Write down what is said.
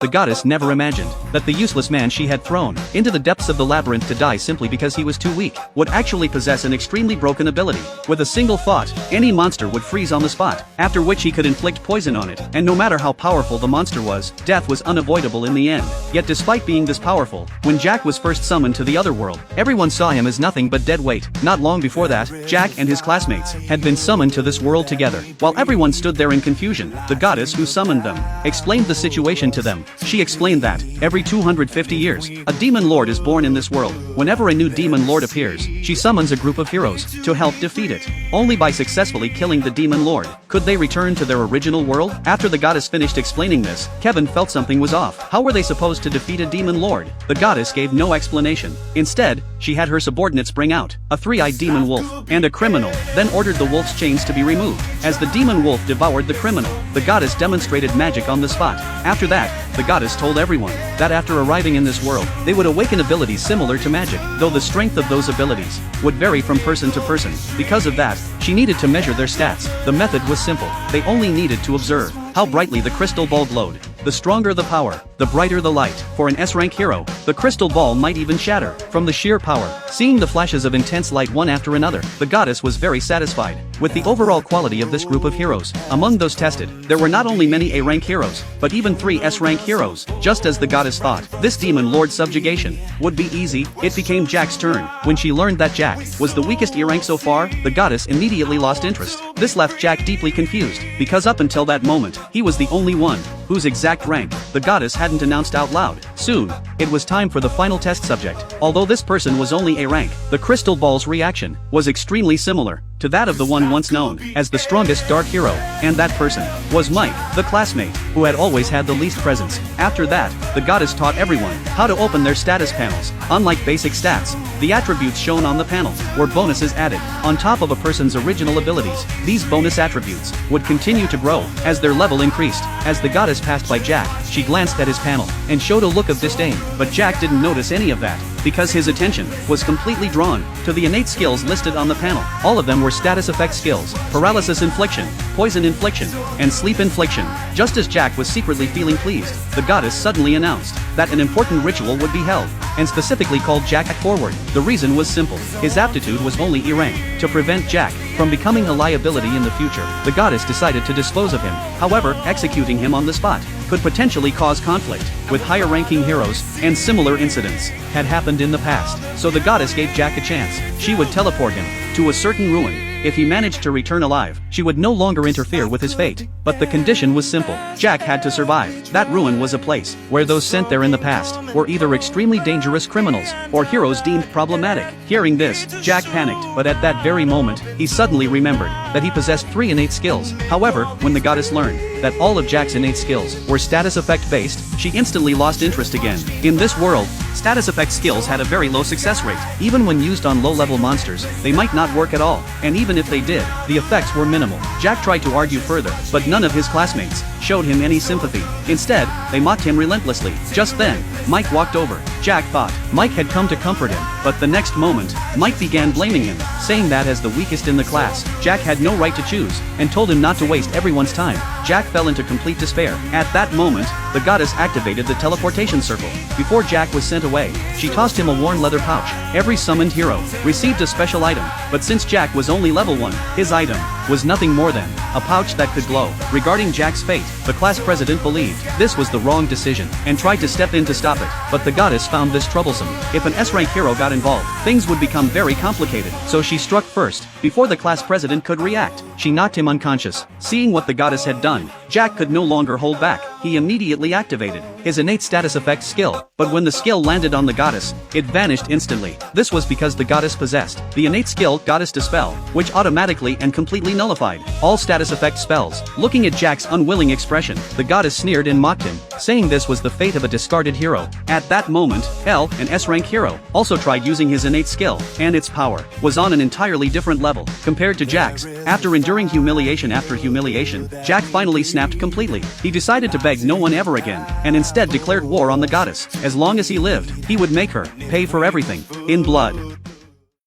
The goddess never imagined that the useless man she had thrown into the depths of the labyrinth to die simply because he was too weak would actually possess an extremely broken ability. With a single thought, any monster would freeze on the spot, after which he could inflict poison on it, and no matter how powerful the monster was, death was unavoidable in the end. Yet despite being this powerful, when Jack was first summoned to the other world, everyone saw him as nothing but dead weight. Not long before that, Jack and his classmates had been summoned to this world together. While everyone stood there in confusion, the goddess who summoned them explained the situation to them. She explained that, every 250 years, a demon lord is born in this world. Whenever a new demon lord appears, she summons a group of heroes to help defeat it. Only by successfully killing the demon lord could they return to their original world. After the goddess finished explaining this, Kevin felt something was off. How were they supposed to defeat a demon lord? The goddess gave no explanation. Instead, she had her subordinates bring out a three-eyed demon wolf and a criminal, then ordered the wolf's chains to be removed. As the demon wolf devoured the criminal, the goddess demonstrated magic on the spot. After that, the goddess told everyone that after arriving in this world, they would awaken abilities similar to magic, though the strength of those abilities would vary from person to person. Because of that, she needed to measure their stats. The method was simple. They only needed to observe how brightly the crystal ball glowed. The stronger the power, the brighter the light. For an S-rank hero, the crystal ball might even shatter from the sheer power. Seeing the flashes of intense light one after another, the goddess was very satisfied with the overall quality of this group of heroes. Among those tested, there were not only many A-rank heroes, but even 3 S-rank heroes. Just as the goddess thought, this demon lord subjugation would be easy, it became Jack's turn. When she learned that Jack was the weakest E-rank so far, the goddess immediately lost interest. This left Jack deeply confused, because up until that moment, he was the only one whose exact rank the goddess hadn't announced out loud. Soon, it was time for the final test subject. Although this person was only A rank, the crystal ball's reaction was extremely similar to that of the one once known as the strongest dark hero, and that person was Mike, the classmate, who had always had the least presence. After that, the goddess taught everyone how to open their status panels. Unlike basic stats, the attributes shown on the panel were bonuses added on top of a person's original abilities. These bonus attributes would continue to grow as their level increased. As the goddess passed by Jack, she glanced at his panel and showed a look of disdain, but Jack didn't notice any of that, because his attention was completely drawn to the innate skills listed on the panel. All of them were status effect skills: paralysis infliction, poison infliction, and sleep infliction. Just as Jack was secretly feeling pleased, the goddess suddenly announced that an important ritual would be held, and specifically called Jack forward. The reason was simple: his aptitude was only E rank. To prevent Jack from becoming a liability in the future, the goddess decided to dispose of him. However, executing him on the spot could potentially cause conflict with higher ranking heroes, and similar incidents had happened in the past. So the goddess gave Jack a chance. She would teleport him to a certain ruin. If he managed to return alive, she would no longer interfere with his fate. But the condition was simple: Jack had to survive. That ruin was a place where those sent there in the past were either extremely dangerous criminals or heroes deemed problematic. Hearing this, Jack panicked, but at that very moment, he suddenly remembered that he possessed 3 innate skills. However, when the goddess learned that all of Jack's innate skills were status effect based, she instantly lost interest again. In this world, status effect skills had a very low success rate. Even when used on low-level monsters, they might not work at all, and even if they did, the effects were minimal. Jack tried to argue further, but none of his classmates showed him any sympathy. Instead, they mocked him relentlessly. Just then, Mike walked over. Jack thought Mike had come to comfort him, but the next moment, Mike began blaming him, saying that as the weakest in the class, Jack had no right to choose, and told him not to waste everyone's time. Jack fell into complete despair. At that moment, the goddess activated the teleportation circle. Before Jack was sent away, she tossed him a worn leather pouch. Every summoned hero received a special item, but since Jack was only level 1, his item was nothing more than a pouch that could glow. Regarding Jack's fate, the class president believed this was the wrong decision and tried to step in to stop it, but the goddess found this troublesome. If an S-rank hero got involved, things would become very complicated, so she struck first. Before the class president could react, she knocked him unconscious. Seeing what the goddess had done, Jack could no longer hold back. He immediately activated his innate status effect skill, but when the skill landed on the goddess, it vanished instantly. This was because the goddess possessed the innate skill Goddess Dispel, which automatically and completely nullified all status effect spells. Looking at Jack's unwilling expression, the goddess sneered and mocked him, saying this was the fate of a discarded hero. At that moment, L, an S-rank hero, also tried using his innate skill, and its power was on an entirely different level compared to Jack's. After enduring humiliation after humiliation, Jack finally snapped completely. He decided to beg no one ever again, and instead declared war on the goddess. As long as he lived, he would make her pay for everything in blood.